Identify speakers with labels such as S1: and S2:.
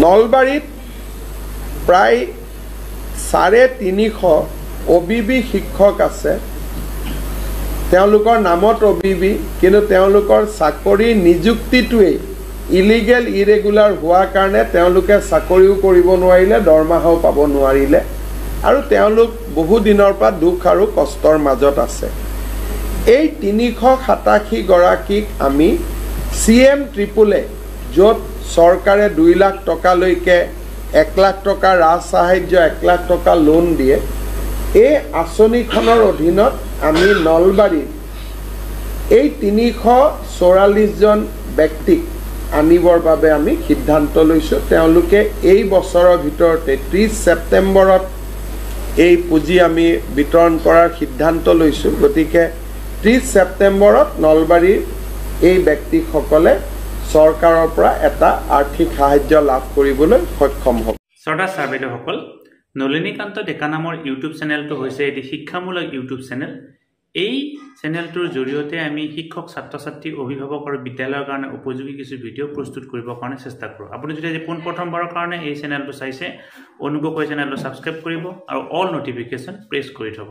S1: নলবাৰীত প্ৰায় 350 অবিবি শিক্ষক আছে। তেওঁলোকৰ নামত অবিবি, কিন্তু তেওঁলোকৰ চাকৰি নিযুক্তিটোৱেই ইলিগেল ইৰেগুলাৰ হোৱাৰ কাৰণে তেওঁলোকে চাকৰিও কৰিব নোৱাৰিলে, দৰমহাও পাব নোৱাৰিলে, আৰু তেওঁলোক বহু দিনৰ পৰা দুখ আৰু কষ্টৰ মাজত আছে। এই 387 গৰাকীক আমি CM ট্ৰিপুলে, য'ত চৰকাৰে 2 লাখ টকালৈকে 1 লাখ টকা ৰাজ সাহায্য, 1 লাখ টকা লোন দিয়ে, এই আঁচনিখনৰ অধীনত আমি নলবাৰীত এই 344জন ব্যক্তিক আনিবৰ বাবে আমি সিদ্ধান্ত লৈছোঁ। তেওঁলোকে এই বছৰৰ ভিতৰতে 30 ছেপ্টেম্বৰত এই পুঁজি আমি বিতৰণ কৰাৰ সিদ্ধান্ত লৈছোঁ। গতিকে 30 ছেপ্টেম্বৰত নলবাৰীৰ এই ব্যক্তিসকলে চৰকাৰৰ পৰা এটা আৰ্থিক সাহায্য লাভ কৰিবলৈ সক্ষম হ'ব।
S2: শ্ৰদ্ধা ছাৰ বাইদেউসকল, নলিনীকান্ত ডেকা নামৰ ইউটিউব চেনেলটো হৈছে এটি শিক্ষামূলক ইউটিউব চেনেল। এই চেনেলটোৰ জৰিয়তে আমি শিক্ষক, ছাত্ৰ ছাত্ৰী, অভিভাৱক আৰু বিদ্যালয়ৰ কাৰণে উপযোগী কিছু ভিডিঅ' প্ৰস্তুত কৰিবৰ কাৰণে চেষ্টা কৰোঁ। আপুনি যদি আজি পোনপ্ৰথমবাৰৰ কাৰণে এই চেনেলটো চাইছে, অনুগ্ৰহ কৰি চেনেলটো ছাবস্ক্ৰাইব কৰিব আৰু অল নটিফিকেশ্যন প্ৰেছ কৰি থ'ব।